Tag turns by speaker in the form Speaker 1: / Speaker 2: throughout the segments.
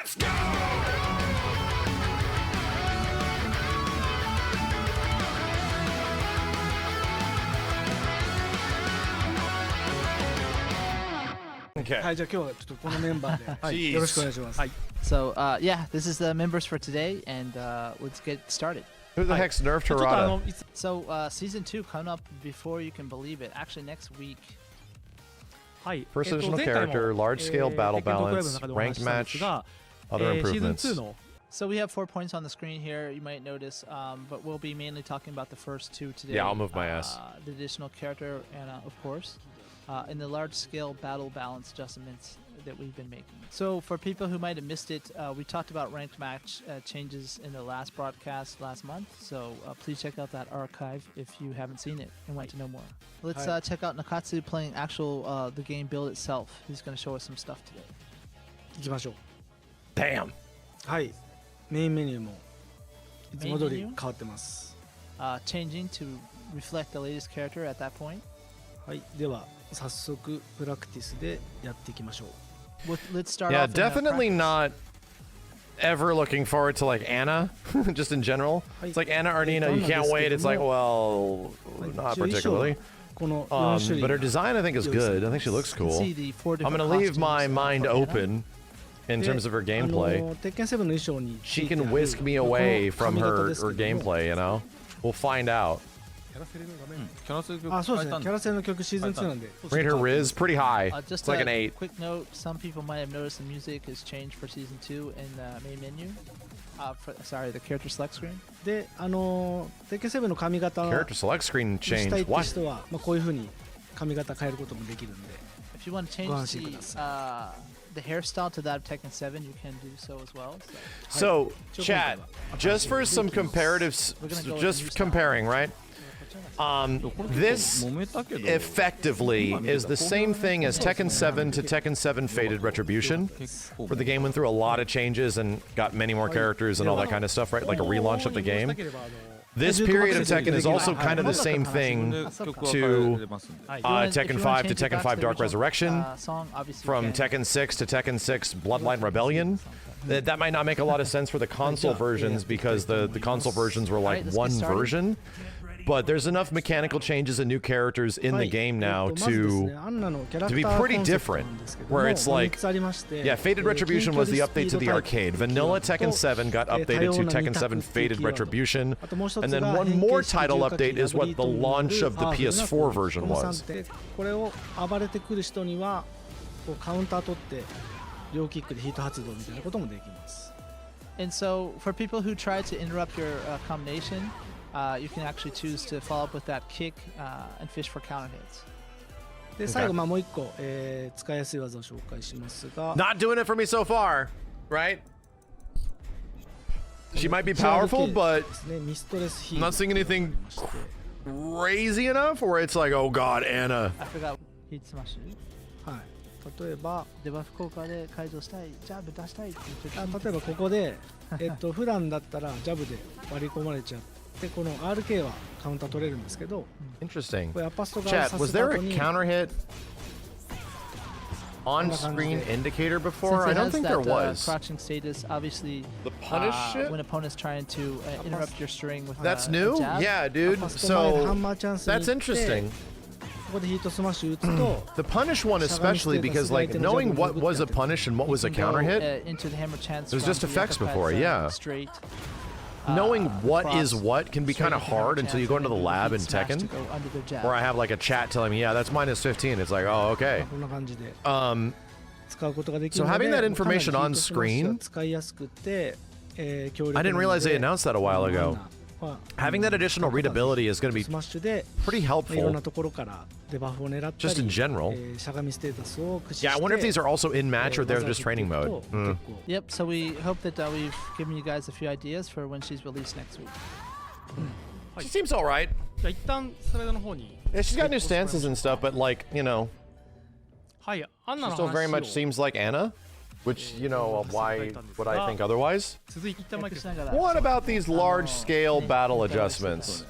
Speaker 1: Let's go!
Speaker 2: Okay.
Speaker 3: はい、じゃあ今日はちょっとこのメンバーで、はい、よろしくお願いします。はい。
Speaker 4: So yeah, this is the members for today, and let's get started.
Speaker 2: Who the heck's nerfed Harada?
Speaker 4: So season 2 coming up before you can believe it. Actually, next week.
Speaker 3: はい。
Speaker 2: First additional character, large scale battle balance, ranked match, other improvements.
Speaker 4: So we have 4 points on the screen here. You might notice, but we'll be mainly talking about the first 2 today.
Speaker 2: Yeah, I'll move my ass.
Speaker 4: The additional character, and of course, and the large-scale battle balance adjustments that we've been making. So for people who might have missed it, we talked about ranked match changes in the last broadcast last month. So please check out that archive if you haven't seen it and want to know more. Let's check out Nakatsu playing actual the game build itself. He's going to show us some stuff today.
Speaker 3: 行きましょう。
Speaker 2: Damn.
Speaker 3: はい。メインメニューもいつも通り変わってます。
Speaker 4: Changing to reflect the latest character at that point.
Speaker 3: はい。では早速プラクティスでやっていきましょう。
Speaker 4: Let's start
Speaker 2: Yeah,
Speaker 4: off
Speaker 2: definitely not ever looking forward to like Anna, just in general. It's like Anna Arnina, you can't wait. It's like, well, not particularly. But her design I think is good. I think she looks cool. I'm gonna leave my mind open in terms of her gameplay. She can whisk me away from her gameplay, you know? We'll find out.
Speaker 3: あ、そうですね。キャラセルの曲シーズン2なんで。
Speaker 2: Rate her Riz pretty high.
Speaker 4: Just
Speaker 2: it's like an 8.
Speaker 4: Quick note: some people might have noticed the music has changed for season 2 in the main menu. Sorry, the character select screen.
Speaker 3: で、テッケン7の髪型
Speaker 2: Character select screen
Speaker 3: したい
Speaker 2: change.
Speaker 3: って人は、まあこういう風に髪型変えることもできるんで。
Speaker 4: If you want to change the hairstyle to that of Tekken 7, you can do so as well.
Speaker 2: So, chat, just for some comparatives, just comparing, right? This effectively is the same thing as Tekken 7 to Tekken 7 Faded Retribution, where the game went through a lot of changes and got many more characters and all that kind of stuff, right? Like a relaunch of the game. This period of Tekken is also kind of the same thing to Tekken 5 to Tekken 5 Dark Resurrection, from Tekken 6 to Tekken 6 Bloodline Rebellion. That might not make a lot of sense for the console versions because the console versions were like one version. But there's enough mechanical changes and new characters in the game now to be pretty different. Where it's like, yeah, Faded Retribution was the update to the arcade. Vanilla Tekken 7 got updated to Tekken 7 Faded Retribution. And then one more title update is what the launch of the PS4 version was.
Speaker 3: これを暴れてくる人にはこうカウンター取って両キックでヒート発動みたいなこともできます。
Speaker 4: And so for people who try to interrupt your combination, you can actually choose to follow up with that kick and fish for counter hits.
Speaker 3: で、最後もう一個、使いやすい技を紹介しますが。
Speaker 2: Not doing it for me so far, right? She might be powerful, but I'm not seeing anything crazy enough where it's like, oh god, Anna.
Speaker 4: I forgot heat smash.
Speaker 3: はい。例えば
Speaker 4: デバフ効果で解除したい、ジャブ出したいって言って。
Speaker 3: 例えばここで普段だったらジャブで割り込まれちゃって。でこの RK はカウンター取れるんですけど
Speaker 2: Interesting.
Speaker 3: これアパストが
Speaker 2: Chat, was there a counter hit on screen indicator before? I don't think there was.
Speaker 4: Crouching status, obviously.
Speaker 2: The punish shit?
Speaker 4: When opponents trying to interrupt your string with
Speaker 2: That's new? Yeah, dude. So that's interesting.
Speaker 3: ここでヒートスマッシュ打つと
Speaker 2: The punish one especially because like knowing what was a punish and what was a counter hit, it was just effects before, yeah. Knowing what is what can be kind of hard until you go into the lab in Tekken, where I have like a chat telling me, yeah, that's minus 15. It's like, oh, okay. So having that information on screen, I didn't realize they announced that a while ago. Having that additional readability is going to be pretty helpful, just in general. Yeah, I wonder if these are also in match or they're just training mode.
Speaker 4: Yep, so we hope that we've given you guys a few ideas for when she's released next week.
Speaker 2: She seems alright. Yeah, she's got new stances and stuff, but like, you know, she still very much seems like Anna. Which, you know, why would I think otherwise? What about these large-scale battle adjustments?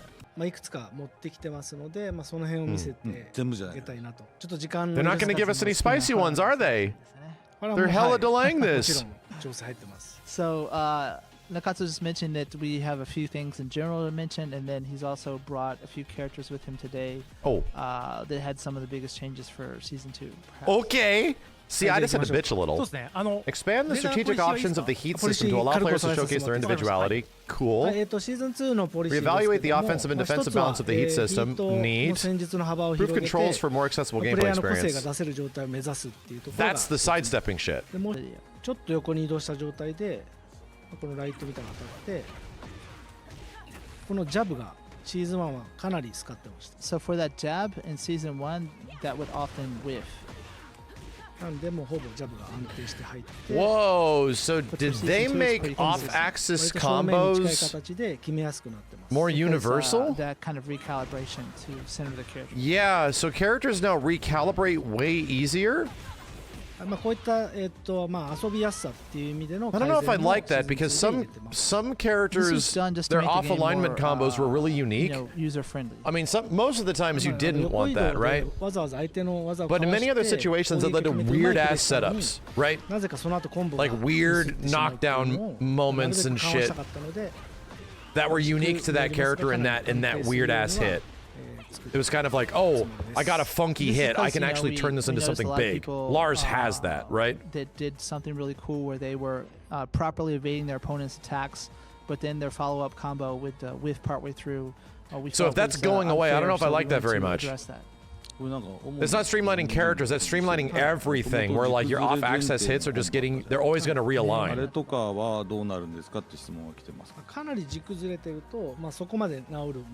Speaker 3: いくつか持ってきてますので、その辺を見せてあげたいなと。ちょっと時間
Speaker 2: They're not going to give us any spicy ones, are they? They're hella delaying this.
Speaker 3: 調整入ってます。
Speaker 4: So Nakatsu just mentioned that we have a few things in general to mention, and then he's also brought a few characters with him today that had some of the biggest changes for season 2. Perhaps.
Speaker 2: Okay. See, I just had to bitch a little. Expand the strategic options of the heat system to allow players to showcase their individuality. Cool. Reevaluate the offensive and defensive balance of the heat system. Neat. Improve controls for more accessible gameplay experience. That's the sidestepping shit.
Speaker 3: ちょっと横に移動した状態でこのライトみたいなのが当たってこのジャブがシーズン1はかなり使ってました。
Speaker 4: So for that jab in season 1, that would often whiff.
Speaker 3: なんでもうほぼジャブが安定して入って。
Speaker 2: Whoa, so did they make off-axis combos more universal?
Speaker 4: That kind of recalibration to center the character.
Speaker 2: Yeah, so characters now recalibrate way easier?
Speaker 3: まあこういったまあ遊びやすさっていう意味での
Speaker 2: I don't know if I'd like that because some characters their off alignment combos were really unique.
Speaker 4: User friendly.
Speaker 2: I mean, most of the times you didn't want that, right? But in many other situations, it led to weird ass setups, right? Like weird knockdown moments and shit that were unique to that character in that weird ass hit. It was kind of like, oh, I got a funky hit. I can actually turn this into something big. Lars has that, right?
Speaker 4: That did something really cool where they were properly evading their opponent's attacks, but then their follow-up combo with the whiff partway through.
Speaker 2: So if that's going away, I don't know if I like that very much. It's not streamlining characters, that's streamlining everything, where like your off-access hits are just getting, they're always going to realign.
Speaker 3: かなり軸ずれてると、まあそこまで治るものじゃないんで。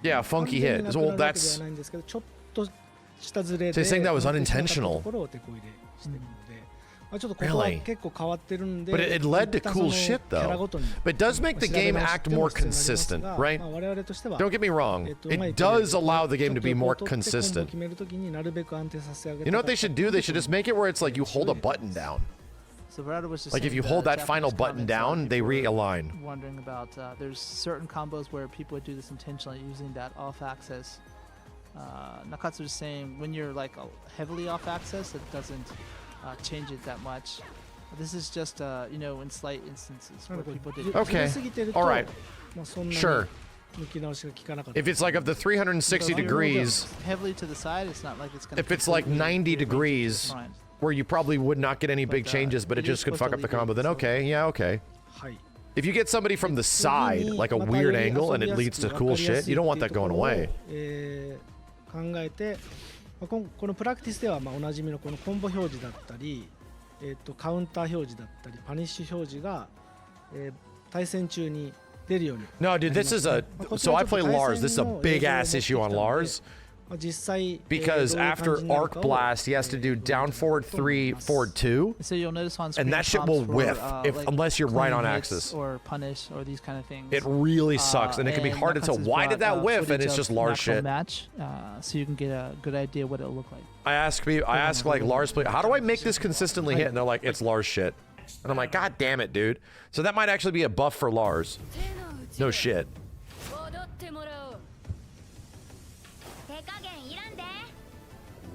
Speaker 2: Yeah, funky hit. Well, that's. They're saying that was unintentional. Really? But it led to cool shit, though. But it does make the game act more consistent, right? Don't get me wrong. It does allow the game to be more consistent. You know what they should do? They should just make it where it's like you hold a button down.
Speaker 4: So was just
Speaker 2: like if you hold that final button down, they realign.
Speaker 4: Wondering about there's certain combos where people would do this intentionally using that off-axis. Nakatsu is saying when you're like heavily off-axis, it doesn't change it that much. This is just you know, in slight instances where people did.
Speaker 2: Okay. All right. Sure. If it's like of the 360 degrees,
Speaker 4: heavily to the side, it's not like it's gonna.
Speaker 2: If it's like 90 degrees. Where you probably would not get any big changes, but it just could fuck up the combo, then okay, yeah, okay. If you get somebody from the side, like a weird angle, and it leads to cool shit, you don't want that going away.
Speaker 3: 考えて、このプラクティスではおなじみのこのコンボ表示だったり、カウンター表示だったり、パニッシュ表示が対戦中に出るように。
Speaker 2: No, dude, this is a. So I play Lars. This is a big ass issue on Lars. Because after Arc Blast, he has to do down forward 3, forward 2.
Speaker 4: So you'll notice on screen
Speaker 2: and that shit will whiff unless you're right on axis.
Speaker 4: Or punish or these kind of things.
Speaker 2: It really sucks, and it can be hard to tell why did that whiff, and it's just Lars shit.
Speaker 4: Match, so you can get a good idea what it'll look like.
Speaker 2: I ask like Lars play, how do I make this consistently hit? And they're like, it's Lars shit. And I'm like, God damn it, dude. So that might actually be a buff for Lars. No shit.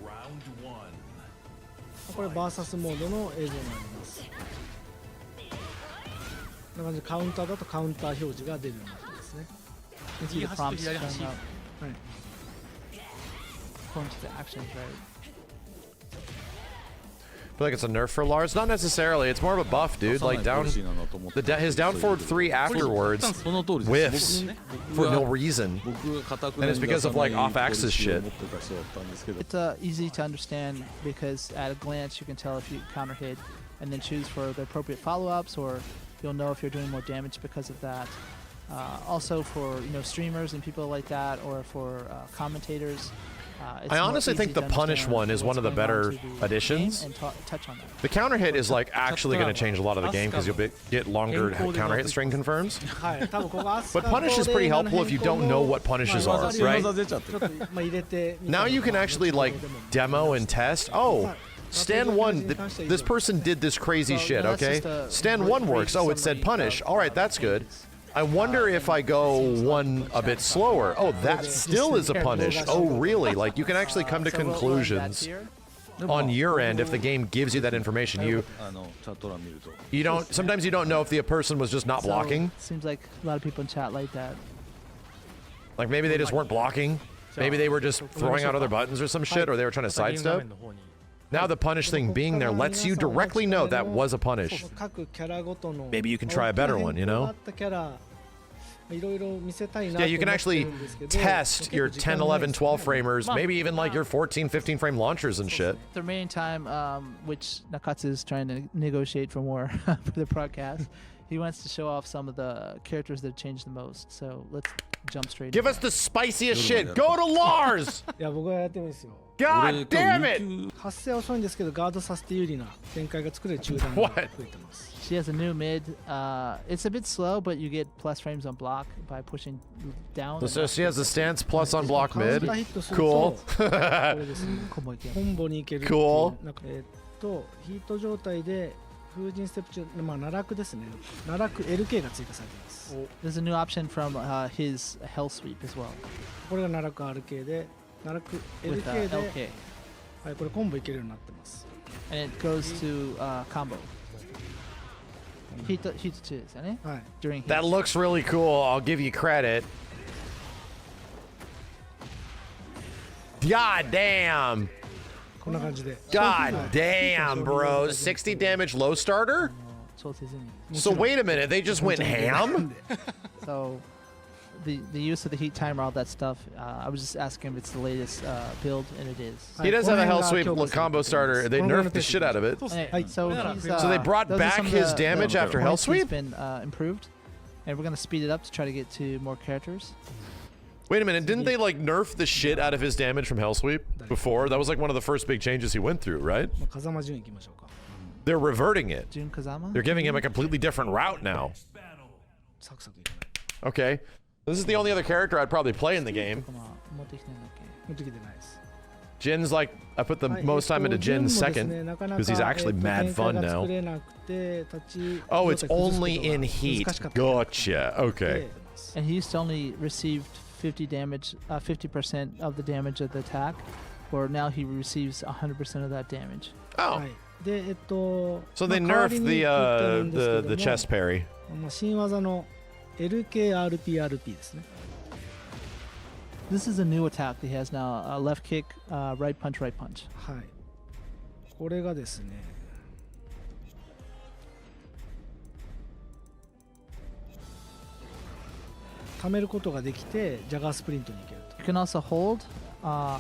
Speaker 1: Round 1.
Speaker 3: これバーサスモードの映像になります。こんな感じでカウンターだとカウンター表示が出るようになってますね。
Speaker 4: See the prompts going up. According to the actions, right?
Speaker 2: I feel like it's a nerf for Lars. Not necessarily. It's more of a buff, dude. Like his down forward 3 afterwards whiffs for no reason, and it's because of like off-axis shit.
Speaker 4: It's easy to understand because at a glance you can tell if you counter hit, and then choose for the appropriate follow-ups, or you'll know if you're doing more damage because of that. Also for streamers and people like that, or for commentators.
Speaker 2: I honestly think the punish one is one of the better additions. The counter hit is like actually going to change a lot of the game because you'll get longer counter hit string confirms. But punish is pretty helpful if you don't know what punishes are, right? Now you can actually like demo and test. Oh, stand 1, this person did this crazy shit, okay? Stand 1 works. Oh, it said punish. All right, that's good. I wonder if I go 1 a bit slower. Oh, that still is a punish. Oh, really? Like, you can actually come to conclusions on your end, if the game gives you that information, you don't. Sometimes you don't know if the person was just not blocking.
Speaker 4: Seems like a lot of people in chat like that.
Speaker 2: Like maybe they just weren't blocking. Maybe they were just throwing out other buttons or some shit, or they were trying to sidestep. Now the punish thing being there lets you directly know that was a punish. Maybe you can try a better one, you know? Yeah, you can actually test your 10, 11, 12 framers, maybe even like your 14, 15 frame launchers and shit.
Speaker 4: The remaining time, which Nakatsu is trying to negotiate for more for the broadcast, he wants to show off some of the characters that have changed the most. So let's jump straight.
Speaker 2: Give us the spiciest shit. Go to Lars!
Speaker 3: いや僕がやってもいいですよ
Speaker 2: God damn it!
Speaker 3: 発生は遅いんですけどガードさせて有利な展開が作れる中段が増えてます
Speaker 4: She has a new mid. It's a bit slow, but you get plus frames on block by pushing down.
Speaker 2: So she has a stance plus on block
Speaker 3: カウン
Speaker 2: mid.
Speaker 3: ターヒットすると
Speaker 2: Cool.
Speaker 3: これですねコンボに行けるっていう
Speaker 2: Cool.
Speaker 3: なんかヒート状態で風神ステップ中まあ奈落ですね奈落 LK が追加されています
Speaker 4: There's a new option from his Hell Sweep as well.
Speaker 3: これが奈落 RK で奈落
Speaker 4: With
Speaker 3: LK で
Speaker 4: LK.
Speaker 3: はいこれコンボいけるようになってます
Speaker 4: And it goes to combo. Heat 2ですよね。
Speaker 3: はい
Speaker 4: During
Speaker 2: That
Speaker 4: hits.
Speaker 2: looks really cool. I'll give you credit. God damn.
Speaker 3: こんな感じで
Speaker 2: God damn, bro. 60 damage low starter?
Speaker 4: 調整済み。
Speaker 2: So wait a minute, they just went ham?
Speaker 4: So the use of the heat timer, all that stuff. I was just asking if it's the latest build, and it is.
Speaker 2: He does have a Hell Sweep combo starter. They nerfed the shit out of it.
Speaker 4: Okay, so he's,
Speaker 2: So they brought
Speaker 4: those are
Speaker 2: back
Speaker 4: some of
Speaker 2: his
Speaker 4: the
Speaker 2: damage after Hell
Speaker 4: points he's
Speaker 2: Sweep?
Speaker 4: been improved, and we're gonna speed it up to try to get to more characters.
Speaker 2: Wait a minute, didn't they like nerf the shit out of his damage from Hell Sweep before? That was like one of the first big changes he went through, right?
Speaker 3: まあ風間順行きましょうか
Speaker 2: They're reverting it.
Speaker 4: Jun Kazama.
Speaker 2: They're giving him a completely different route now.
Speaker 3: サクサクいかない
Speaker 2: Okay. This is the only other character I'd probably play in the game.
Speaker 4: 持ってきてないんだっけ？
Speaker 3: 持ってきてないです
Speaker 2: Jin's like, I put the
Speaker 3: はい
Speaker 2: most time into
Speaker 3: 順
Speaker 2: Jin's
Speaker 3: もです
Speaker 2: second
Speaker 3: ねなかなか
Speaker 2: because he's actually mad
Speaker 3: 展開
Speaker 2: fun
Speaker 3: が
Speaker 2: now.
Speaker 3: 作れなくて立ち
Speaker 2: Oh,
Speaker 3: 状態崩
Speaker 2: it's
Speaker 3: すことが
Speaker 2: only in heat.
Speaker 3: 難しかった
Speaker 2: Gotcha.
Speaker 3: で
Speaker 2: Okay.
Speaker 4: And he used to only received 50 damage, 50% of the damage of the attack, where now he receives 100% of that damage.
Speaker 2: Oh.
Speaker 3: はいで
Speaker 2: So they
Speaker 3: まあ代わり
Speaker 2: nerfed
Speaker 3: に
Speaker 2: the
Speaker 3: 言ってるんですけども
Speaker 2: the chest parry.
Speaker 3: まあ新技の LKRPRP ですね
Speaker 4: This is a new attack that he has now: left kick, right punch, right punch.
Speaker 3: はいこれがですね貯めることができてジャガースプリントに行けると
Speaker 4: You can also hold,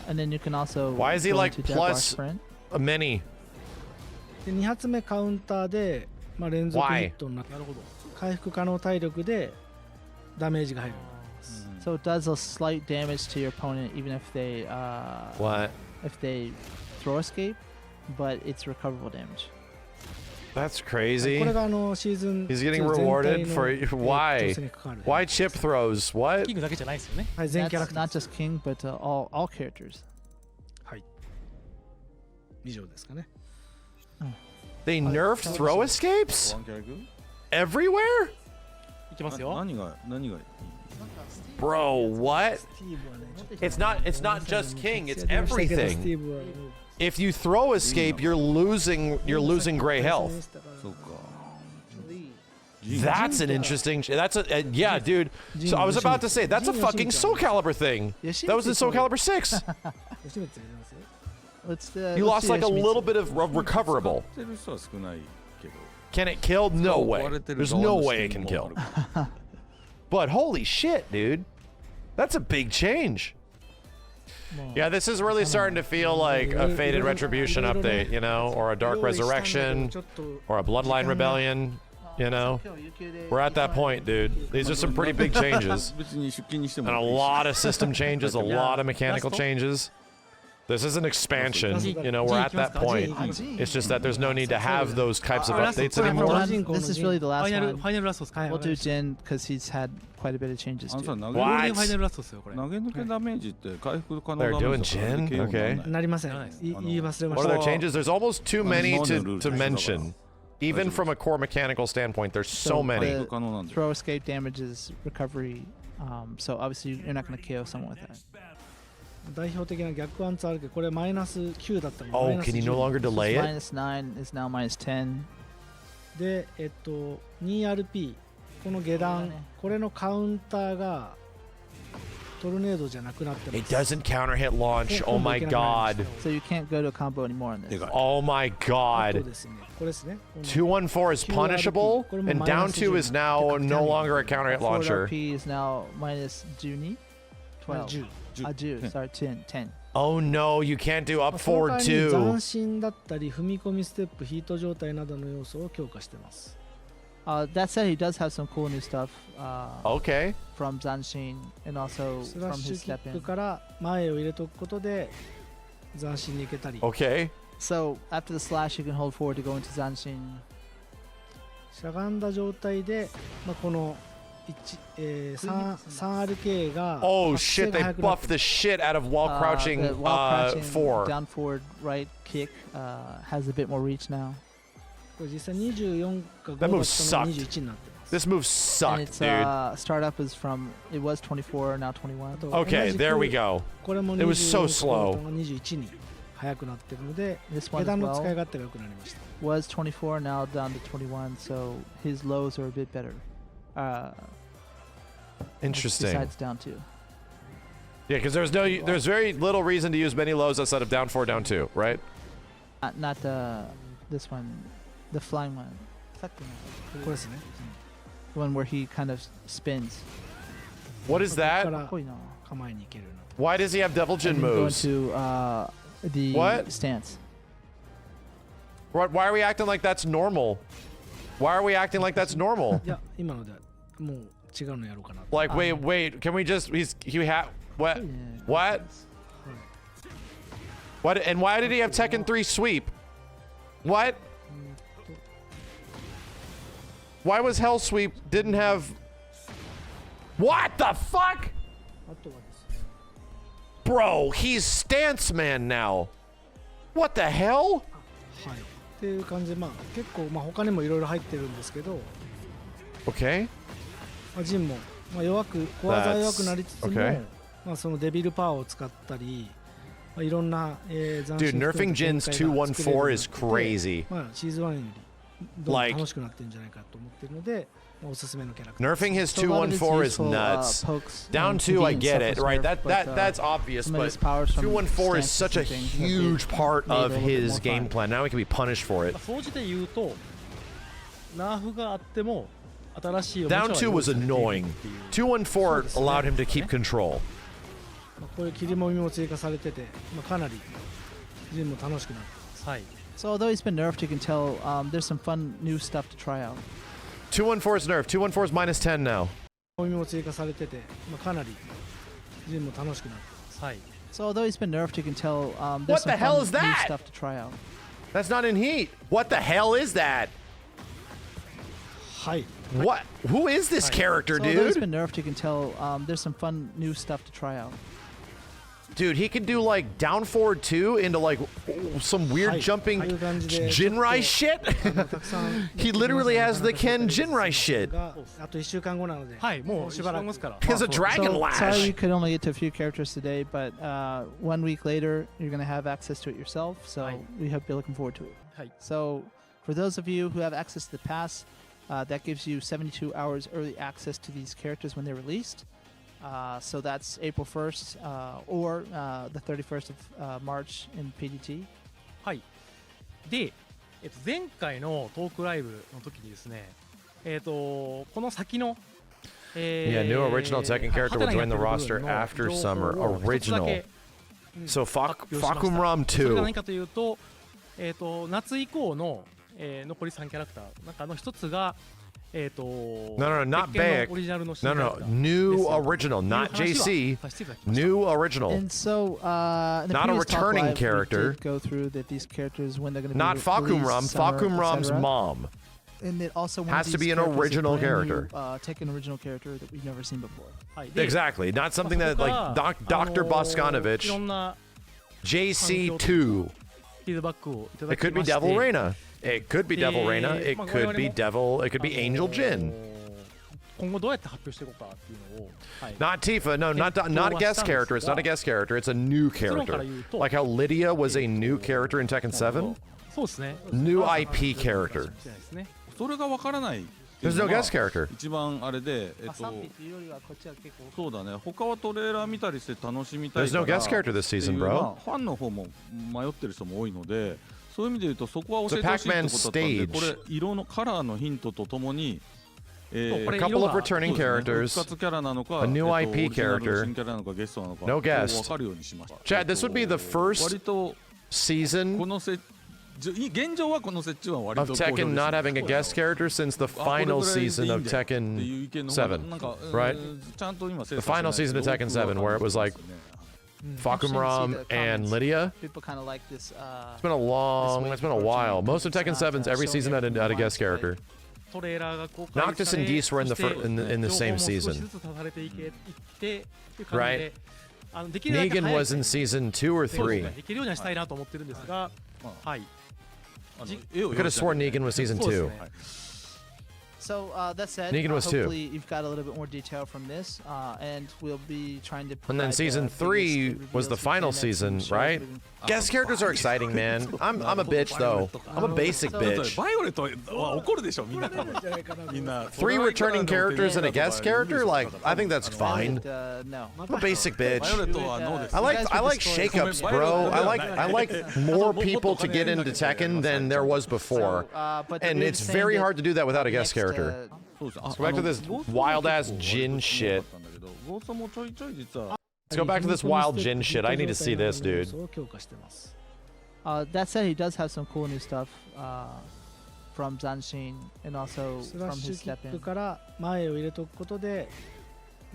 Speaker 4: and then you can also.
Speaker 2: Why is he
Speaker 4: go
Speaker 2: like
Speaker 4: into Jaguar
Speaker 2: plus
Speaker 4: sprint.
Speaker 2: many?
Speaker 3: で2発目カウンターで、まあ、連続ヒ
Speaker 2: Why?
Speaker 3: ットになって回復可能体力でダメージが入る
Speaker 4: So it does a slight damage to your opponent, even if they
Speaker 2: What?
Speaker 4: if they throw escape, but it's recoverable damage.
Speaker 2: That's
Speaker 3: こ
Speaker 2: crazy.
Speaker 3: れがシーズン
Speaker 2: He's getting
Speaker 3: 2全体
Speaker 2: rewarded
Speaker 3: の
Speaker 2: for
Speaker 3: 挑
Speaker 2: why?
Speaker 3: 戦に関わる
Speaker 2: Why chip throws? What?
Speaker 1: キングだけじゃないですよね。
Speaker 3: はい全キャラ
Speaker 4: That's
Speaker 3: クター
Speaker 4: not just King, but all characters.
Speaker 3: はい以上ですかね
Speaker 2: They nerfed throw escapes
Speaker 5: ワンキャラク
Speaker 2: everywhere?
Speaker 1: いきますよ。
Speaker 5: 何が
Speaker 2: Bro, what?
Speaker 3: スティーブはねちょっと
Speaker 2: It's not just King, it's
Speaker 3: スティ
Speaker 2: everything.
Speaker 3: ーブは
Speaker 2: If you throw escape, you're losing gray health.
Speaker 5: そうか
Speaker 2: That's an interesting. That's a yeah, dude. So I was about to say that's a fucking Soul Calibur thing. That was in Soul Calibur 6.
Speaker 3: 吉光やります
Speaker 4: Let's.
Speaker 2: You
Speaker 4: let's
Speaker 2: lost
Speaker 4: see
Speaker 2: like a
Speaker 4: Yoshimitsu.
Speaker 2: little bit of recoverable.
Speaker 5: やってる人は少ないけど
Speaker 2: Can it kill? No way.
Speaker 5: 割れてる
Speaker 2: There's
Speaker 5: 側
Speaker 2: no
Speaker 5: の
Speaker 2: way
Speaker 5: 視
Speaker 2: it
Speaker 5: 点
Speaker 2: can
Speaker 5: も
Speaker 2: kill.
Speaker 5: ある
Speaker 2: But holy shit, dude. That's a big change. Yeah, this is really starting to feel like a Faded Retribution update, you know, or a Dark Resurrection, or a Bloodline Rebellion, you know. We're at that point, dude. These are some pretty big changes.
Speaker 5: 別に出勤にしても
Speaker 2: And a lot of system changes, a lot of mechanical changes. This is an expansion, you know, we're at that point. It's just that there's no need to have those types of updates anymore.
Speaker 4: This is really the
Speaker 1: フ
Speaker 4: last
Speaker 1: ァイナル
Speaker 4: one.
Speaker 1: ファイナルラストですか。
Speaker 4: We'll do Jin because he's had quite a bit of changes
Speaker 5: あのさ
Speaker 4: too.
Speaker 5: 投
Speaker 2: What?
Speaker 5: げ
Speaker 1: ファイナルラストですよこれ。
Speaker 5: 投げ抜けダメージって回復可能
Speaker 2: They're
Speaker 5: ダメ
Speaker 2: doing
Speaker 5: ージだから
Speaker 2: Jin?
Speaker 5: 消えようになら
Speaker 2: Okay.
Speaker 5: ない
Speaker 3: なりません言い忘れまし
Speaker 2: What are
Speaker 3: た
Speaker 2: their changes? There's almost too many to
Speaker 5: Normal
Speaker 2: mention. Even from a core mechanical standpoint, there's so many.
Speaker 5: 回復可能なんだよ
Speaker 4: Throw escape damages recovery. So obviously you're not going to KO someone with that.
Speaker 3: 代表的な逆アンツあるけど、これマイナス9だったの。
Speaker 2: Oh, can you no longer delay it?
Speaker 4: Minus 9 is now minus 10.
Speaker 3: で、2RP この下段、これのカウンターがトルネードじゃなくなってます。
Speaker 2: It doesn't counter hit launch. Oh my god.
Speaker 4: So you can't go to a combo anymore in this.
Speaker 2: Oh my
Speaker 3: あと
Speaker 2: god.
Speaker 3: ですね、これですね。
Speaker 2: 214 is punishable, and down 2 is now no longer a counter hit
Speaker 4: Forward
Speaker 2: launcher.
Speaker 4: RP is now minus 12. 12. 10. Sorry, 10.
Speaker 2: Oh no, you can't do up
Speaker 3: その
Speaker 2: forward
Speaker 3: 代わりに
Speaker 2: 2.
Speaker 3: 斬新だったり踏み込みステップ、ヒート状態などの要素を強化してます。
Speaker 4: That said, he does have some cool new stuff
Speaker 2: Okay.
Speaker 4: from Zanshin and also
Speaker 3: スラ
Speaker 4: from
Speaker 3: ッシ
Speaker 4: his
Speaker 3: ュキッ
Speaker 4: step
Speaker 3: ク
Speaker 4: in.
Speaker 3: から前を入れとくことで斬新に行けたり、
Speaker 2: Okay.
Speaker 4: So after the slash, you can hold forward to go into Zanshin.
Speaker 3: しゃがんだ状態で、この3RK が
Speaker 2: Oh
Speaker 3: 発生
Speaker 2: shit,
Speaker 3: が
Speaker 2: they
Speaker 3: 速くなって
Speaker 2: buffed the shit out of wall crouching
Speaker 4: the while crouching
Speaker 2: 4.
Speaker 4: down forward right kick has a bit more reach now.
Speaker 3: これ実際24か5
Speaker 2: That
Speaker 3: だ
Speaker 2: move
Speaker 3: ったのが
Speaker 2: sucked.
Speaker 3: 21になってます。
Speaker 2: This move
Speaker 4: And
Speaker 2: sucked,
Speaker 4: its
Speaker 2: dude.
Speaker 4: startup is from, it was 24, now 21.
Speaker 3: あと
Speaker 2: Okay,
Speaker 3: 同じく
Speaker 2: there we go.
Speaker 3: これも
Speaker 2: It was so
Speaker 3: 24
Speaker 2: slow.
Speaker 3: が21に速くなってるので、
Speaker 4: This
Speaker 3: 下
Speaker 4: one
Speaker 3: 段
Speaker 4: as
Speaker 3: の使い
Speaker 4: well
Speaker 3: 勝手が良くなりました。
Speaker 4: was 24, now down to 21, so his lows are a bit better.
Speaker 2: Interesting.
Speaker 4: Besides down 2.
Speaker 2: Yeah, because there's very little reason to use many lows outside of down 4, down 2, right?
Speaker 4: Not this one, the flying one.
Speaker 3: これですね。
Speaker 4: The one where he kind of spins.
Speaker 2: What is
Speaker 3: ここか
Speaker 2: that?
Speaker 3: ら
Speaker 4: Oh, no.
Speaker 3: 構えに行けるようになって
Speaker 2: Why does he have devil
Speaker 4: And
Speaker 2: jin
Speaker 4: then go
Speaker 2: moves?
Speaker 4: into the
Speaker 2: What?
Speaker 4: stance.
Speaker 2: Why are we acting like that's normal? Why are we acting like that's normal?
Speaker 3: いや、今のでもう違うのやろうかなと。
Speaker 2: Like, wait, can we just, what? What? What, and why did he have Tekken 3 sweep? What? Why was Hell Sweep didn't have, what the fuck?
Speaker 3: あとはですね、
Speaker 2: Bro, he's Stance Man now. What the hell?
Speaker 3: はい。っていう感じで、結構他にもいろいろ入ってるんですけど、
Speaker 2: Okay.
Speaker 3: ジンも、弱く小技弱くなりつつも、
Speaker 2: okay.
Speaker 3: そのデビルパワーを使ったり、いろんな、斬新
Speaker 2: Dude, nerfing Jin's 214 is crazy.
Speaker 3: シーズン1よりどんどん楽しくなってるんじゃないかと思ってるので、おすすめのキャラクター。
Speaker 2: Nerfing his
Speaker 4: So a lot of it's
Speaker 2: 214 is
Speaker 4: useful,
Speaker 2: nuts.
Speaker 4: pokes
Speaker 2: Down
Speaker 4: and
Speaker 2: 2, I
Speaker 4: convenience
Speaker 2: get
Speaker 4: stuff
Speaker 2: it,
Speaker 4: was
Speaker 2: right?
Speaker 4: nerfed, but,
Speaker 2: That's obvious,
Speaker 4: some of
Speaker 2: but
Speaker 4: his powers from
Speaker 2: 214 is
Speaker 4: stances
Speaker 2: such a
Speaker 4: and things have
Speaker 2: huge
Speaker 4: been
Speaker 2: part
Speaker 4: made a
Speaker 2: of
Speaker 4: little bit
Speaker 2: his
Speaker 4: more
Speaker 2: game
Speaker 4: fun.
Speaker 2: plan. Now he can be punished for it.
Speaker 1: 総じて言うとナーフがあっても新しいおもちゃ
Speaker 2: Down
Speaker 1: は
Speaker 2: 2 was
Speaker 1: 用意されている
Speaker 2: annoying.
Speaker 1: っていう
Speaker 2: 214 allowed him to keep control.
Speaker 3: こういう切りもみも追加されてて、かなりジンも楽しくなってます。
Speaker 1: はい。
Speaker 4: So although he's been nerfed, you can tell there's some fun new stuff to try out.
Speaker 2: 214 is nerfed. 214 is minus 10 now.
Speaker 3: もみも追加されてて、かなりジンも楽しくなってます。
Speaker 1: はい。
Speaker 4: So although he's been nerfed, you can tell there's
Speaker 2: What the
Speaker 4: some
Speaker 2: hell
Speaker 4: fun
Speaker 2: is
Speaker 4: new
Speaker 2: that?
Speaker 4: stuff to try out.
Speaker 2: That's not in heat. What the hell is that?
Speaker 3: はい。
Speaker 2: What? Who is this character,
Speaker 4: So although he's
Speaker 2: dude?
Speaker 4: been nerfed, you can tell there's some fun new stuff to try out.
Speaker 2: Dude, he can do like down forward 2 into like some weird
Speaker 3: はい
Speaker 2: jumping
Speaker 3: ああいう感じで
Speaker 2: Jinrai shit.
Speaker 3: たくさん
Speaker 2: He literally has the Ken Jinrai shit.
Speaker 3: があと1週間後なので、
Speaker 1: はい、もうしばらくますから。
Speaker 2: He has a
Speaker 4: So
Speaker 2: dragon
Speaker 4: sorry we
Speaker 2: lash.
Speaker 4: could only get to a few characters today, but 1 week later you're going to have access to it yourself. So
Speaker 1: Right.
Speaker 4: we hope you're looking forward to it.
Speaker 1: はい。
Speaker 4: So for those of you who have access to the pass, that gives you 72 hours early access to these characters when they're released. So that's April 1st or the 31st of March in PDT.
Speaker 1: はい。で、前回のトークライブの時にですね、この先の、
Speaker 2: Yeah, new original Tekken character will join the roster after summer. Original. So Fakumram
Speaker 1: それが
Speaker 2: 2.
Speaker 1: 何かというと、夏以降の、残り3キャラクター中の一つが、
Speaker 2: No, not
Speaker 1: 鉄拳
Speaker 2: Bayek.
Speaker 1: のオリジナルの新
Speaker 2: No,
Speaker 1: キャラ
Speaker 2: no,
Speaker 1: クター
Speaker 2: new
Speaker 1: ですよ
Speaker 2: original, not
Speaker 1: という話は
Speaker 2: JC.
Speaker 1: させていただきました。
Speaker 2: New original.
Speaker 4: And so, in the
Speaker 2: Not a
Speaker 4: previous talk
Speaker 2: returning
Speaker 4: live,
Speaker 2: character.
Speaker 4: we did go through that these characters when they're going to
Speaker 2: Not
Speaker 4: be
Speaker 2: Fakumram.
Speaker 4: released, summer,
Speaker 2: Fakumram's
Speaker 4: etc.
Speaker 2: mom.
Speaker 4: And it also one
Speaker 2: Has
Speaker 4: of
Speaker 2: to
Speaker 4: these
Speaker 2: be an
Speaker 4: characters is a
Speaker 2: original
Speaker 4: brand
Speaker 2: character.
Speaker 4: New, Tekken original character that we've never seen before.
Speaker 1: はいで
Speaker 2: Exactly. Not something that
Speaker 1: そこ
Speaker 2: like
Speaker 1: から
Speaker 2: Dr.
Speaker 1: いろ
Speaker 2: Boskanovich.
Speaker 1: んな
Speaker 2: JC2.
Speaker 1: フィードバックをいただ
Speaker 2: It
Speaker 1: き
Speaker 2: could be
Speaker 1: まして
Speaker 2: Devil Reina. It could be Devil Reina. It
Speaker 1: まあ
Speaker 2: could be
Speaker 1: 我々も
Speaker 2: Devil. It could be Angel Jin.
Speaker 1: 今後どうやって発表していこうかっていうのを、はい、
Speaker 2: Not Tifa, no, not a guest character. It's not a guest character. It's a new character. Like how Lydia was a new character in Tekken 7.
Speaker 1: そうですね
Speaker 2: New IP character.
Speaker 1: ですね。
Speaker 5: それがわからない。
Speaker 2: There's no guest character.
Speaker 5: 一番あれで、
Speaker 4: 賛否というよりはこっちは結構
Speaker 5: そうだね。他はトレーラー見たりして楽しみたい
Speaker 2: There's
Speaker 5: から。
Speaker 2: no guest character this season,
Speaker 5: っていう
Speaker 2: bro.
Speaker 5: ファンの方も迷ってる人も多いので、そういう意味で言うとそこは教え
Speaker 2: The
Speaker 5: てほしいってことだったんで、
Speaker 2: Pac-Man
Speaker 5: これ色のカラーのヒントとともに、
Speaker 1: これ
Speaker 2: A couple of returning
Speaker 5: 復
Speaker 2: characters.
Speaker 5: 活キャラなのか、
Speaker 2: A new
Speaker 5: オ
Speaker 2: IP
Speaker 5: リジナルの
Speaker 2: character.
Speaker 5: 新キャラなのかゲストなのか、
Speaker 2: No guest.
Speaker 5: 分かるようにしました。
Speaker 2: Chad, this would be the first
Speaker 5: 割と
Speaker 2: season
Speaker 5: この現状はこの設置は割
Speaker 2: of
Speaker 5: と好評です
Speaker 2: Tekken not having a guest character since the final season of Tekken 7, right? The final season of Tekken 7, where it was like Fakumram and Lydia.
Speaker 4: people kind of like this.
Speaker 2: It's been a while. Most of Tekken 7's every season had a guest character.
Speaker 1: トレーラーが公開
Speaker 2: Noctis
Speaker 1: され
Speaker 2: and Geese were in the
Speaker 1: そして
Speaker 2: in the same
Speaker 1: 情報も少し
Speaker 2: season.
Speaker 1: ずつ足されていってっていう感じで、できるだけ
Speaker 2: Negan
Speaker 1: 早く
Speaker 2: was in season 2 or
Speaker 1: そうですね
Speaker 2: 3.
Speaker 1: できるようにはしたいなと思ってるんですが、はい。
Speaker 2: I could have sworn Negan was season
Speaker 1: そうです
Speaker 2: 2.
Speaker 1: ね。
Speaker 4: So that said,
Speaker 2: Negan was too.
Speaker 4: hopefully you've got a little bit more detail from this, and we'll be trying to.
Speaker 2: And then
Speaker 4: provide,
Speaker 2: season
Speaker 4: biggest
Speaker 2: 3 was
Speaker 4: reveals
Speaker 2: the
Speaker 4: we
Speaker 2: final
Speaker 4: can at some
Speaker 2: season,
Speaker 4: shows
Speaker 2: right?
Speaker 4: moving
Speaker 2: Guest characters are exciting, man. I'm a bitch though. I'm a basic bitch.
Speaker 5: バイオレットは怒るでしょみんな。みんな。
Speaker 2: 3 returning characters and a guest character, like I think that's fine.
Speaker 4: No.
Speaker 2: I'm a basic bitch.
Speaker 5: バイオレットはノーです。
Speaker 2: I like
Speaker 4: You guys
Speaker 2: shakeups,
Speaker 4: were
Speaker 2: bro.
Speaker 5: destroyed.
Speaker 2: I like more people to get into Tekken than there was before,
Speaker 4: But
Speaker 2: and
Speaker 4: we're
Speaker 2: it's
Speaker 4: saying
Speaker 2: very
Speaker 4: that
Speaker 2: hard to do that without a guest
Speaker 4: next,
Speaker 2: character.
Speaker 5: そうです。
Speaker 2: Let's go back to this wild-ass Jin shit.
Speaker 5: ゴーストもちょいちょい実は。
Speaker 2: Let's go back to this wild Jin shit. I need to see this, dude.
Speaker 4: That said, he does have some cool new stuff from Zanshin and also
Speaker 3: スラッ
Speaker 4: from
Speaker 3: シュ
Speaker 4: his
Speaker 3: キッ
Speaker 4: step
Speaker 3: ク
Speaker 4: in.
Speaker 3: から前を入れとくことで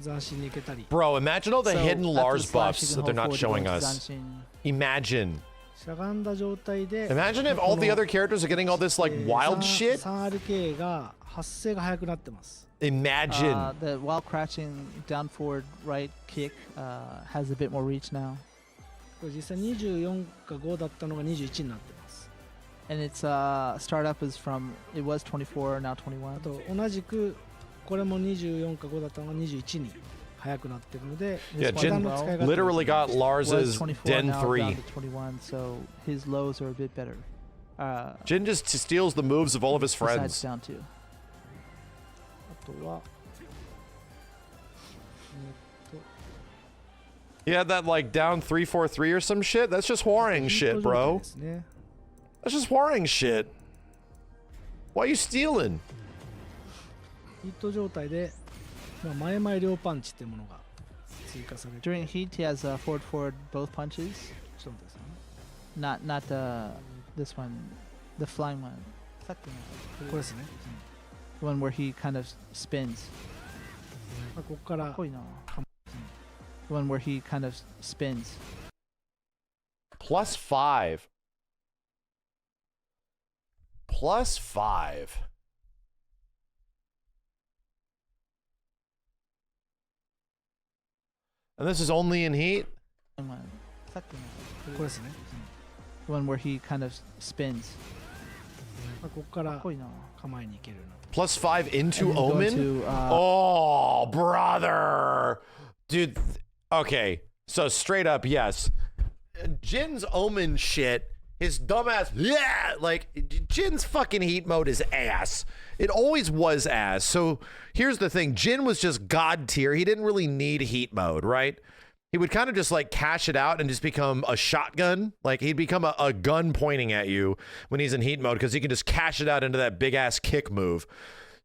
Speaker 3: 斬新に行けたり
Speaker 2: Bro, imagine all the
Speaker 4: So,
Speaker 2: hidden
Speaker 4: after
Speaker 2: Lars
Speaker 4: the slash,
Speaker 2: buffs
Speaker 4: you
Speaker 2: that
Speaker 4: can
Speaker 2: they're
Speaker 4: hold
Speaker 2: not
Speaker 4: forward
Speaker 2: showing
Speaker 4: to go into
Speaker 2: us.
Speaker 4: Zanshin.
Speaker 2: Imagine.
Speaker 3: しゃがんだ状態で
Speaker 2: Imagine if all the other characters are getting all this like wild shit.
Speaker 3: 3RK が発生が早くなってます
Speaker 2: Imagine.
Speaker 4: The while crouching down forward right kick has a bit more reach now,
Speaker 3: これ実際24か5だったのが21になってます
Speaker 4: and its startup is from it was 24 now
Speaker 3: あ
Speaker 4: 21.
Speaker 3: と同じくこれも24か5だったのが21に早くなってるので
Speaker 2: Yeah,
Speaker 3: ボタン
Speaker 2: Jin
Speaker 3: の使い方
Speaker 2: literally got
Speaker 4: Was
Speaker 2: Lars's
Speaker 4: 24
Speaker 2: Den
Speaker 4: now
Speaker 2: 3.
Speaker 4: down to 21, so his lows are a bit better.
Speaker 2: Jin just steals the moves of all of his
Speaker 4: Besides
Speaker 2: friends.
Speaker 4: down two.
Speaker 3: あとは
Speaker 2: He had that like down 3-4-3 or some shit. That's just Hwoarang
Speaker 3: ヒート
Speaker 2: shit,
Speaker 3: 状態
Speaker 2: bro.
Speaker 3: ですね
Speaker 2: That's just Hwoarang shit. Why are you stealing?
Speaker 3: ヒート状態で、前々両パンチっていうものが追加されて
Speaker 4: During heat, he has forward both punches.
Speaker 3: ちょっと待ってくださいね
Speaker 4: Not this one, the flying one.
Speaker 3: これですね、
Speaker 4: The one where he kind of spins.
Speaker 3: ここから
Speaker 4: The one where he kind of spins.
Speaker 2: +5. +5. And this is only in heat?
Speaker 4: Flying one.
Speaker 3: これですね、
Speaker 4: The one where he kind of spins.
Speaker 3: ここから構えに行けるようになって
Speaker 2: +5 into
Speaker 4: And then go
Speaker 2: Omen?
Speaker 4: to,
Speaker 2: Oh, brother. Dude, okay. So straight up, yes. Jin's Omen shit, his dumbass, yeah, like, Jin's fucking heat mode is ass. It always was ass. So here's the thing. Jin was just god tier. He didn't really need heat mode, right? He would kind of just like cash it out and just become a shotgun. Like he'd become a gun pointing at you when he's in heat mode because he can just cash it out into that big ass kick move.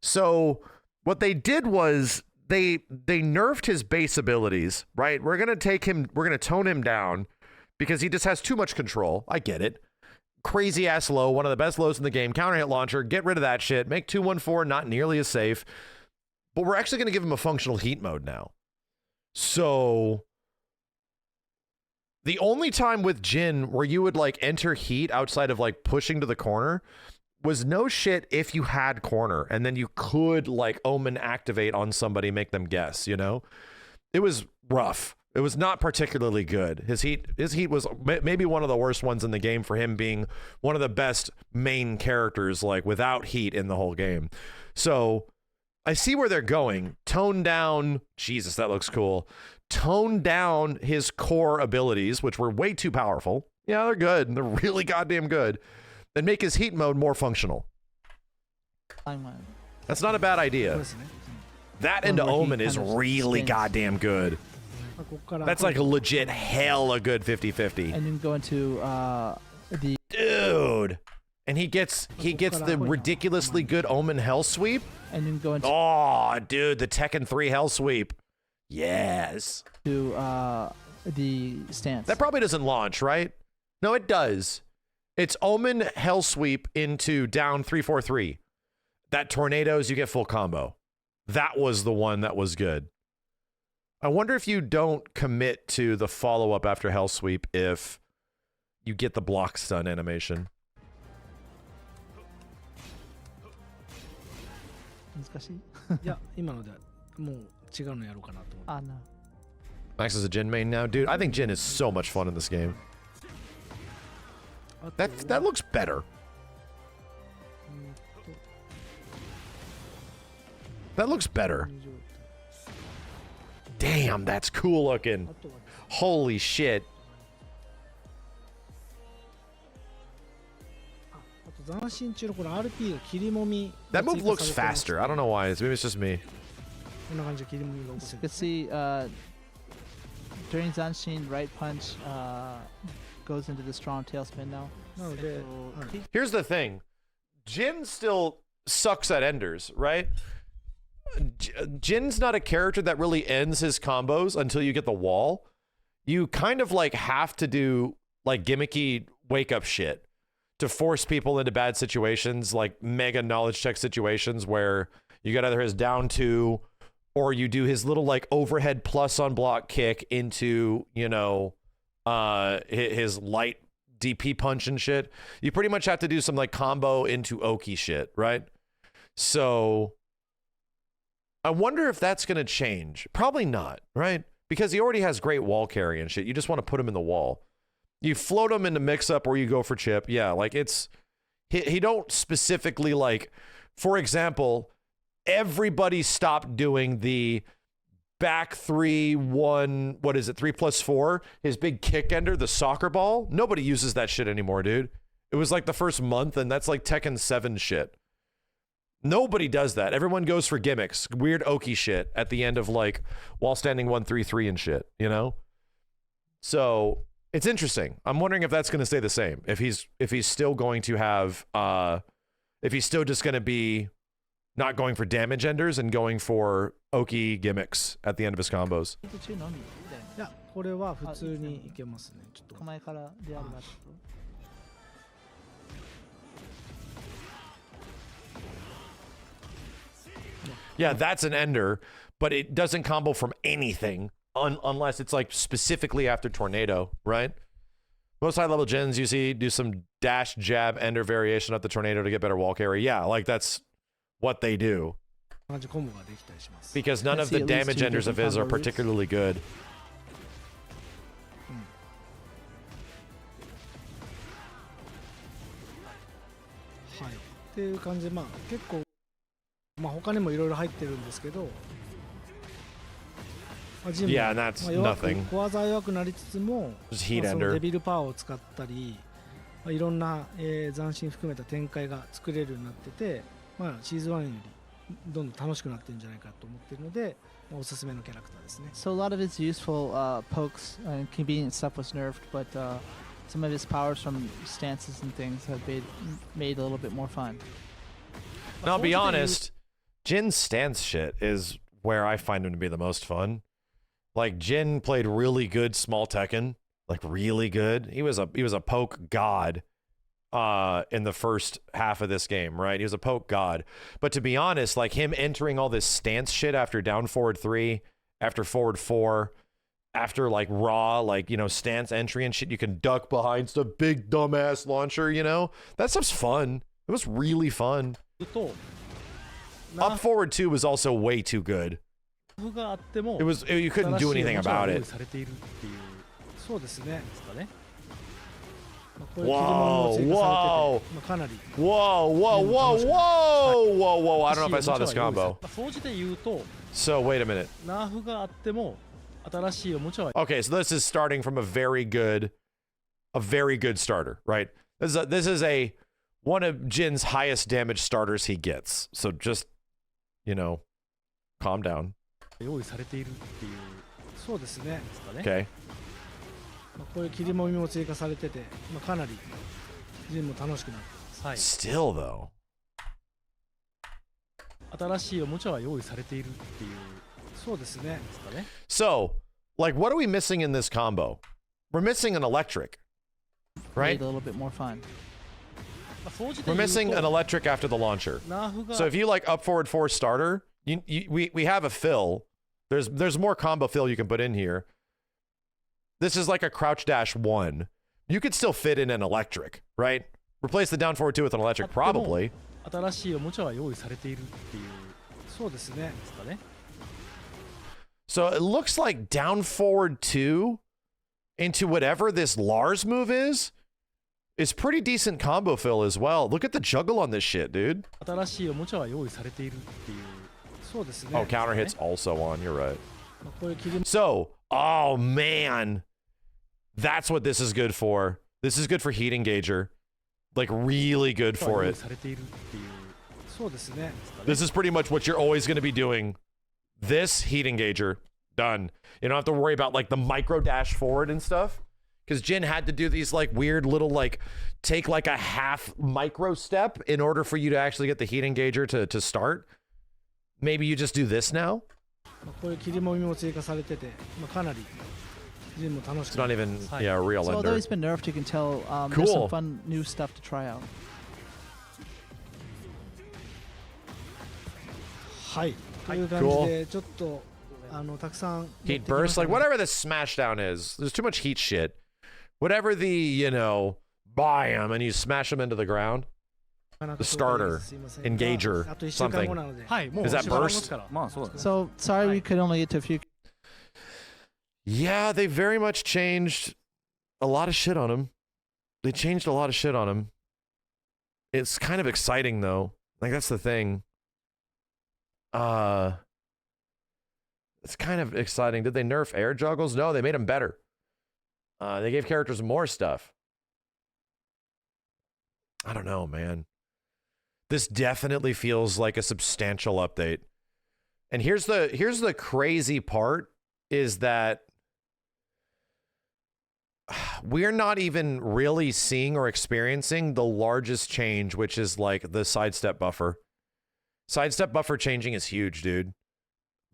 Speaker 2: So what they did was they nerfed his base abilities, right? We're going to tone him down because he just has too much control. I get it. Crazy ass low, one of the best lows in the game. Counter hit launcher, get rid of that shit. Make 214 not nearly as safe. But we're actually going to give him a functional heat mode now. So the only time with Jin where you would like enter heat outside of like pushing to the corner was no shit if you had corner and then you could like Omen activate on somebody, make them guess, you know? It was rough. It was not particularly good. His heat was maybe one of the worst ones in the game for him being one of the best main characters like without heat in the whole game. So I see where they're going. Tone down, Jesus, that looks cool. Tone down his core abilities, which were way too powerful. Yeah, they're good. They're really goddamn good. And make his heat mode more functional. That's not a bad idea. That into Omen is really goddamn good. That's like a legit hella good 50-50.
Speaker 4: And then go into the
Speaker 2: Dude. And he gets the ridiculously good Omen Hell Sweep.
Speaker 4: and then go into
Speaker 2: Dude, the Tekken 3 Hell Sweep. Yes.
Speaker 4: the stance.
Speaker 2: That probably doesn't launch, right? No, it does. It's Omen Hell Sweep into down 3-4-3. That tornadoes, you get full combo. That was the one that was good. I wonder if you don't commit to the follow-up after Hell Sweep if you get the block stun animation.
Speaker 4: 難しい
Speaker 3: いや今のでもう違うのやろうかなと思って。
Speaker 4: Ah, no.
Speaker 2: Max is a Jin main now. Dude, I think Jin is so much fun in this game. That looks better. That looks better. Damn, that's cool looking. Holy shit.
Speaker 3: あと斬新中のこの RP が切りもみ
Speaker 2: That move looks faster. I don't know why. Maybe it's just me.
Speaker 3: こんな感じで切りもみが起こせ
Speaker 4: You
Speaker 3: る
Speaker 4: can see during Zanshin, right punch goes into the strong tailspin now.
Speaker 3: なので、はい
Speaker 2: Here's the thing. Jin still sucks at enders, right? Jin's not a character that really ends his combos until you get the wall. You kind of like have to do like gimmicky wake up shit to force people into bad situations, like mega knowledge check situations where you got either his down 2 or you do his little like overhead plus on block kick into, you know, his light DP punch and shit. You pretty much have to do some like combo into Oki shit, right? So I wonder if that's going to change. Probably not, right? Because he already has great wall carry and shit. You just want to put him in the wall. You float him into mix-up or you go for chip. Yeah, like it's... He don't specifically like... For example, everybody stopped doing the back 3-1... What is it? 3+4? His big kick ender, the soccer ball. Nobody uses that shit anymore, dude. It was like the first month and that's like Tekken 7 shit. Nobody does that. Everyone goes for gimmicks, weird Oki shit at the end of like while standing 1-3-3 and shit, you know? So it's interesting. I'm wondering if that's going to stay the same. If he's still going to have, if he's still just going to be not going for damage enders and going for Oki gimmicks at the end of his combos.
Speaker 3: いやこれは普通にいけますねちょっと
Speaker 4: 構えからであればちょっと
Speaker 2: Yeah, that's an ender, but it doesn't combo from anything unless it's like specifically after tornado, right? Most high-level gens you see do some dash jab ender variation at the tornado to get better wall carry. Yeah, like that's what they do.
Speaker 3: 同じコンボができたりします
Speaker 2: Because none
Speaker 4: I
Speaker 2: of
Speaker 4: see
Speaker 2: the
Speaker 4: at least
Speaker 2: damage
Speaker 4: two
Speaker 2: enders of
Speaker 4: different
Speaker 2: his are
Speaker 4: combo routes.
Speaker 2: particularly good.
Speaker 3: はいっていう感じでまあ結構まあ他にもいろいろ入ってるんですけど、まあ、ジム
Speaker 2: Yeah, and that's
Speaker 3: まあ弱く
Speaker 2: nothing.
Speaker 3: 小技は弱くなりつつも、
Speaker 2: Just heat
Speaker 3: まあその
Speaker 2: ender.
Speaker 3: デビルパワーを使ったり、まあ、いろんな、斬新含めた展開が作れるようになってて、まあ、シーズン1よりどんどん楽しくなってるんじゃないかと思ってるので、まあ、おすすめのキャラクターですね。
Speaker 4: So a lot of his useful pokes and convenient stuff was nerfed, but some of his powers from stances and things have made a little bit more fun.
Speaker 2: Now, I'll be honest, Jin's stance shit is where I find him to be the most fun. Like Jin played really good small Tekken, like really good. He was a poke god in the first half of this game, right? He was a poke god. But to be honest, like him entering all this stance shit after down forward 3, after forward 4, after like raw, like, you know, stance entry and shit, you can duck behind stuff, big dumbass launcher, you know? That stuff's fun. It was really fun.
Speaker 1: と
Speaker 2: Up forward 2 was also way too good.
Speaker 1: ラフがあっても
Speaker 2: You couldn't do anything about
Speaker 1: 正しいおもちゃが用意
Speaker 2: it.
Speaker 1: されているっていう
Speaker 3: そうですね。
Speaker 1: ですかね。
Speaker 3: こういう切り物も追加されてて、
Speaker 2: Whoa.
Speaker 3: かなり
Speaker 2: Whoa, whoa, whoa, whoa, whoa, whoa. I don't know if I saw this combo.
Speaker 1: 総じて言うと
Speaker 2: So, wait a minute.
Speaker 1: ナーフがあっても新しいおもちゃは
Speaker 2: Okay, so this is starting from a very good starter, right? This is a one of Jin's highest damage starters he gets. So just, you know, calm down.
Speaker 1: 用意されているっていう
Speaker 3: そうですね。
Speaker 1: ですかね。
Speaker 2: Okay.
Speaker 3: こういう切りもみも追加されてて、かなりジンも楽しくなってます。
Speaker 1: はい。
Speaker 2: Still though.
Speaker 1: 新しいおもちゃは用意されているっていう
Speaker 3: そうですね。
Speaker 1: ですかね。
Speaker 2: So, like, what are we missing in this combo? We're missing an electric, right?
Speaker 4: Made a little bit more fun.
Speaker 1: 総じて
Speaker 2: We're
Speaker 1: 言う
Speaker 2: missing an
Speaker 1: と
Speaker 2: electric after the launcher.
Speaker 1: ナーフが
Speaker 2: So if you like up forward 4 starter, we have a fill. There's more combo fill you can put in here. This is like a crouch dash 1. You could still fit in an electric, right? Replace the down forward 2 with an electric, probably.
Speaker 1: 新しいおもちゃは用意されているっていう
Speaker 3: そうですね。
Speaker 1: ですかね。
Speaker 2: So it looks like down forward 2 into whatever this Lars move is pretty decent combo fill as well. Look at the juggle on this shit, dude.
Speaker 1: 新しいおもちゃは用意されているっていう
Speaker 3: そうですね。
Speaker 2: Oh, counter hits also on. You're right.
Speaker 3: こういう切り
Speaker 2: So, oh man, that's what this is good for. This is good for heat engager. Like really good for
Speaker 1: 用意
Speaker 2: it.
Speaker 1: されているっていう
Speaker 3: そうですね。
Speaker 1: ですかね。
Speaker 2: This is pretty much what you're always going to be doing. This heat engager, done. You don't have to worry about like the micro dash forward and stuff. Because Jin had to do these like weird little like take like a half micro step in order for you to actually get the heat engager to start. Maybe you just do this now.
Speaker 3: こういう切りもみも追加されてて、かなりジンも楽し
Speaker 2: It's
Speaker 3: くな
Speaker 2: not
Speaker 3: って
Speaker 2: even
Speaker 3: ます。
Speaker 2: yeah, a real
Speaker 4: So although
Speaker 2: ender.
Speaker 4: he's been nerfed, you can tell there's
Speaker 2: Cool.
Speaker 4: some fun new stuff to try out.
Speaker 3: はい。という感じでちょっとたくさん
Speaker 2: Heat burst, like whatever the smashdown is. There's too much heat shit. Whatever the, you know, buy them and you smash them into the ground. The starter, engager,
Speaker 3: あと1週間
Speaker 2: something.
Speaker 3: 後なので、
Speaker 1: はい、もう
Speaker 2: Is that
Speaker 1: 一週間後
Speaker 2: burst?
Speaker 1: ですから
Speaker 5: まあそうだね。
Speaker 4: So sorry we could only get to a few.
Speaker 2: Yeah, they very much changed a lot of shit on him. They changed a lot of shit on him. It's kind of exciting though. Like that's the thing. It's kind of exciting. Did they nerf air juggles? No, they made them better. They gave characters more stuff. I don't know, man. This definitely feels like a substantial update. And here's the crazy part is that we're not even really seeing or experiencing the largest change, which is like the sidestep buffer. Sidestep buffer changing is huge, dude.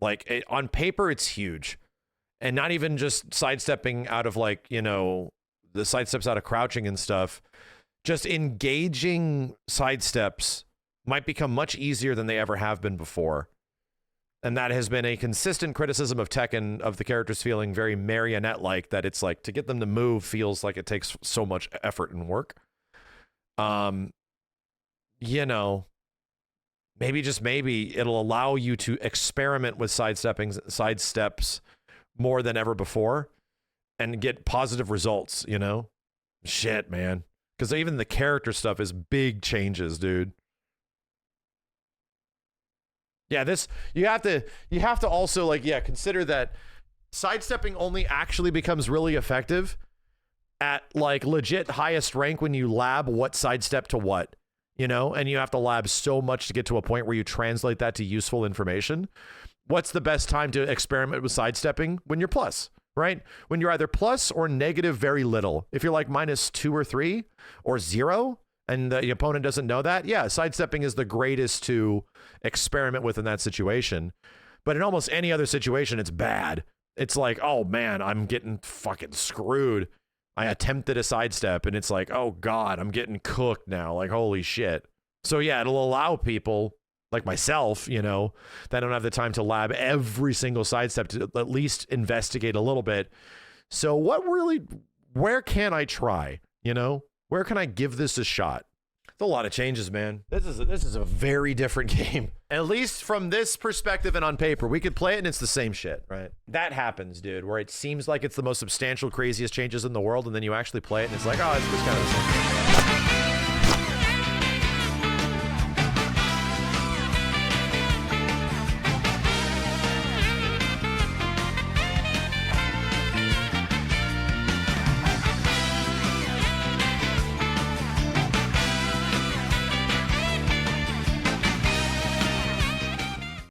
Speaker 2: Like on paper, it's huge. And not even just sidestepping out of like, you know, the sidesteps out of crouching and stuff. Just engaging sidesteps might become much easier than they ever have been before. And that has been a consistent criticism of Tekken, of the characters feeling very marionette-like, that it's like to get them to move feels like it takes so much effort and work. You know, maybe just maybe it'll allow you to experiment with sidesteps more than ever before and get positive results, you know? Shit, man. Because even the character stuff is big changes, dude. Yeah, this you have to also like consider that sidestepping only actually becomes really effective at like legit highest rank when you lab what sidestep to what, you know, and you have to lab so much to get to a point where you translate that to useful information. What's the best time to experiment with sidestepping? When you're plus, right? When you're either plus or negative very little. If you're like -2 or 3 or 0 and the opponent doesn't know that, yeah, sidestepping is the greatest to experiment with in that situation. But in almost any other situation, it's bad. It's like, oh man, I'm getting fucking screwed. I attempted a sidestep and it's like, oh God, I'm getting cooked now. Like, holy shit. So yeah, it'll allow people like myself, you know, that don't have the time to lab every single sidestep to at least investigate a little bit. So where can I try, you know? Where can I give this a shot? It's a lot of changes, man. This is a very different game. At least from this perspective and on paper, we could play it and it's the same shit, right? That happens, dude, where it seems like it's the most substantial, craziest changes in the world, and then you actually play it and it's like, oh, it's just kind of the same.